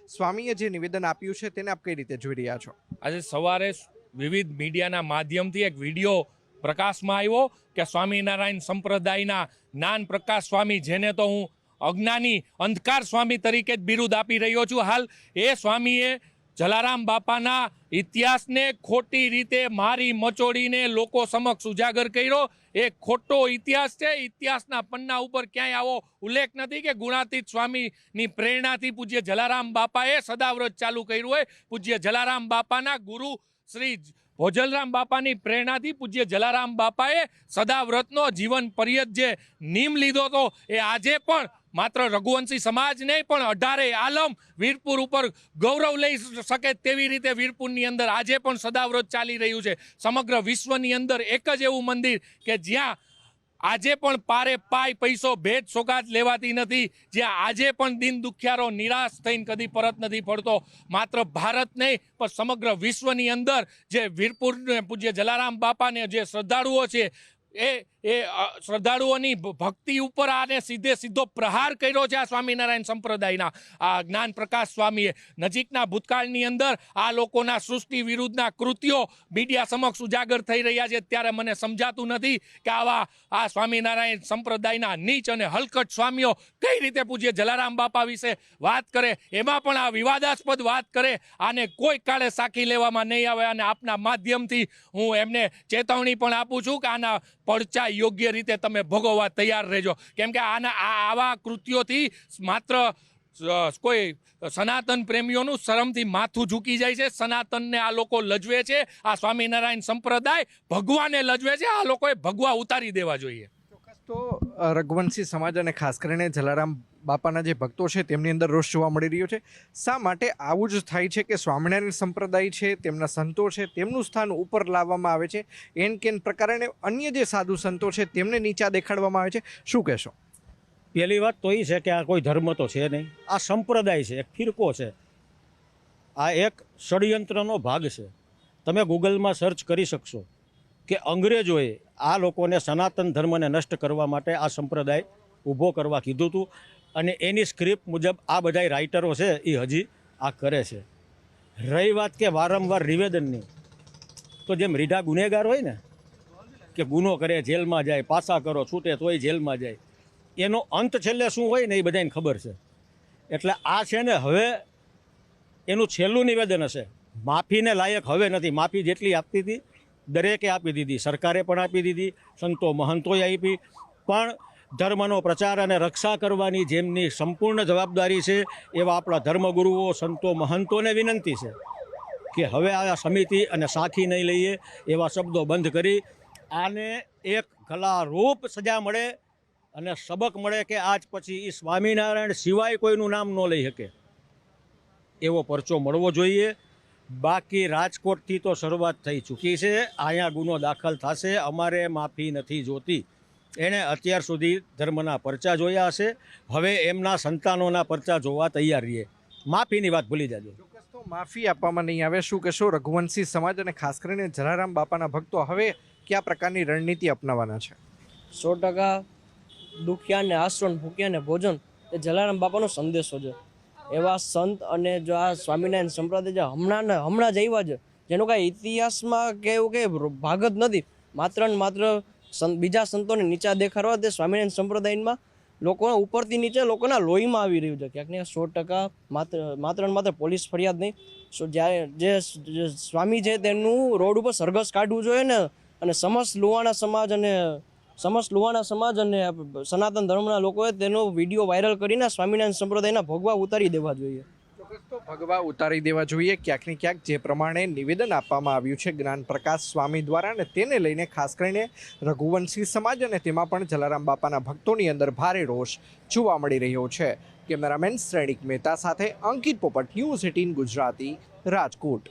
સ્વામીએ જે નિવેદન આપ્યું છે તેને આપ કઈ રીતે જોઈ રહ્યા છો? આજે સવારે વિવિધ મીડિયાના માધ્યમથી એક વિડીયો પ્રકાશમાં આવ્યો કે સ્વામિનારાયણ સંપ્રદાયના જ્ઞાન પ્રકાશ સ્વામી, જેને તો હું અજ્ઞાની અંધકાર સ્વામી તરીકે જ બિરુદ આપી રહ્યો છું, હાલ એ સ્વામીએ જલારામ બાપાના ઇતિહાસને ખોટી રીતે મારી મચોડીને લોકો સમક્ષ ઉજાગર કર્યો. એ ખોટો ઇતિહાસ છે. ઇતિહાસના પન્ના ઉપર ક્યાંય આવો ઉલ્લેખ નથી કે ગુણાતીત સ્વામીની પ્રેરણાથી પૂજ્ય જલારામ બાપાએ સદાવ્રત ચાલુ કર્યું હોય. પૂજ્ય જલારામ બાપાના ગુરુ શ્રી ભોજલરામ બાપાની પ્રેરણાથી પૂજ્ય જલારામ બાપાએ સદાવ્રતનો જીવન પર્યત જે નિયમ લીધો હતો, એ આજે પણ માત્ર રઘુવંશી સમાજ નહીં પણ 18 આલમ વીરપુર ઉપર ગૌરવ લઈ શકે તેવી રીતે વીરપુરની અંદર આજે પણ સદાવ્રત ચાલી રહ્યું છે. સમગ્ર વિશ્વની અંદર એક જ એવું મંદિર કે જ્યાં આજે પણ પારે પાય પૈસો ભેટ સોગાદ લેવાતી નથી, જ્યાં આજે પણ દિન દુખિયારો નિરાશ થઈને કદી પરત નથી ફરતો. માત્ર ભારત નહીં પણ સમગ્ર વિશ્વની અંદર જે વીરપુર પૂજ્ય જલારામ બાપાને જે શ્રદ્ધાળુઓ છે એ શ્રદ્ધાળુઓની ભક્તિ ઉપર આને સીધો પ્રહાર કર્યો છે આ સ્વામિનારાયણ સંપ્રદાયના આ જ્ઞાન પ્રકાશ સ્વામીએ. નજીકના ભૂતકાળની અંદર આ લોકોના સૃષ્ટિ વિરુદ્ધના કૃત્યો મીડિયા સમક્ષ ઉજાગર થઈ રહ્યા છે, ત્યારે મને સમજાતું નથી કે આ સ્વામિનારાયણ સંપ્રદાયના નીચ અને હલકટ સ્વામીઓ કઈ રીતે પૂજ્ય જલારામ બાપા વિશે વાત કરે, એમાં પણ આ વિવાદાસ્પદ વાત કરે. આને કોઈ કાળે સાખી લેવામાં નહીં આવે. અને આપના માધ્યમથી હું એમને ચેતવણી પણ આપું છું કે આના પડચા યોગ્ય રીતે તમે ભોગવવા તૈયાર રહેજો, કેમ કે આવા કૃત્યોથી માત્ર કોઈ સનાતન પ્રેમીઓનું શરમથી માથું ઝૂકી જાય છે. સનાતનને આ લોકો લજવે છે, આ સ્વામિનારાયણ સંપ્રદાય ભગવાને લજવે છે. આ લોકોએ ભગવા ઉતારી દેવા જોઈએ. ચોક્કસ. તો રઘુવંશી સમાજ અને ખાસ કરીને જલારામ બાપાના જે ભક્તો છે તેમની અંદર રોષ જોવા મળી રહ્યો છે. શા માટે આવું જ થાય છે કે સ્વામિનારાયણ સંપ્રદાય છે, તેમના સંતો છે, તેમનું સ્થાન ઉપર લાવવામાં આવે છે, એન કેન પ્રકારે અન્ય જે સાધુ સંતો છે તેમને નીચા દેખાડવામાં આવે છે? શું કહેશો? પહેલી વાત તો એ છે કે આ કોઈ ધર્મ તો છે નહીં, આ સંપ્રદાય છે, એક ફિરકો છે, આ એક ષડયંત્રનો ભાગ છે. તમે ગૂગલમાં સર્ચ કરી શકશો કે અંગ્રેજોએ આ લોકોને સનાતન ધર્મને નષ્ટ કરવા માટે આ સંપ્રદાય ઊભો કરવા કીધું હતું, અને એની સ્ક્રિપ્ટ મુજબ આ બધા રાઇટરો છે એ હજી આ કરે છે. રહી વાત કે વારંવાર નિવેદનની, તો જેમ રીઢા ગુનેગાર હોય ને કે ગુનો કરે જેલમાં જાય, પાછા કરો છૂટે તોય જેલમાં જાય, એનો અંત છેલ્લે શું હોય ને એ બધાને ખબર છે. એટલે આ છે ને હવે એનું છેલ્લું નિવેદન હશે. માફીને લાયક હવે નથી. માફી જેટલી આપતી હતી દરેકે આપી દીધી, સરકારે પણ આપી દીધી, સંતો મહંતોએ આપી, પણ ધર્મનો પ્રચાર અને રક્ષા કરવાની જેમની સંપૂર્ણ જવાબદારી છે એવા આપણા ધર્મગુરુઓ સંતો મહંતોને વિનંતી છે કે હવે આ સમિતિ અને સાખી નહીં લઈએ એવા શબ્દો બંધ કરી આને એક કલારૂપ સજા મળે અને સબક મળે કે આજ પછી એ સ્વામિનારાયણ સિવાય કોઈનું નામ ન લઈ શકે એવો પરચો મળવો જોઈએ. બાકી રાજકોટથી તો શરૂઆત થઈ ચૂકી છે, અહીંયા ગુનો દાખલ થશે. અમારે માફી નથી જોતી. એણે અત્યાર સુધી ધર્મના પરચા જોયા હશે, હવે એમના સંતાનોના પરચા જોવા તૈયાર રહીએ. માફીની વાત ભૂલી જાજો. ચોક્કસ. તો માફી આપવામાં નહીં આવે. શું કહેશો? રઘુવંશી સમાજ અને ખાસ કરીને જલારામ બાપાના ભક્તો હવે કયા પ્રકારની રણનીતિ અપનાવવાના છે? 100% દુખિયાને આશ્રમ, ભૂખ્યાને ભોજન એ જલારામ બાપાનો સંદેશો છે. એવા સંત અને જો આ સ્વામિનારાયણ સંપ્રદાય જે હમણાં જ આવ્યા છે, જેનો કાંઈ ઇતિહાસમાં કે એવું કંઈ ભાગ જ નથી, માત્ર ને માત્ર બીજા સંતોને નીચા દેખાડવા તે સ્વામિનારાયણ સંપ્રદાયમાં લોકો ઉપરથી નીચે લોકોના લોહીમાં આવી રહ્યું છે. ક્યાંક ને 100% માત્ર ને માત્ર પોલીસ ફરિયાદ નહીં, જ્યારે જે સ્વામી છે તેનું રોડ ઉપર સરઘસ કાઢવું જોઈએ ને, અને સમસ્ત લુહાણા સમાજ અને સનાતન ધર્મના લોકોએ તેનો વિડીયો વાયરલ કરીને સ્વામિનારાયણ સંપ્રદાયના ભગવા ઉતારી દેવા જોઈએ. તો ભગવા ઉતારી દેવા જોઈએ. ક્યાંક ને ક્યાંક જે પ્રમાણે નિવેદન આપવામાં આવ્યું છે જ્ઞાન પ્રકાશ સ્વામી દ્વારા, અને તેને લઈને ખાસ કરીને રઘુવંશી સમાજ અને તેમાં પણ જલારામ બાપાના ભક્તોની અંદર ભારે રોષ જોવા મળી રહ્યો છે. કેમેરામેન શ્રેણિક મહેતા સાથે અંકિત પોપટ, ન્યૂઝ 18 ગુજરાતી, રાજકોટ.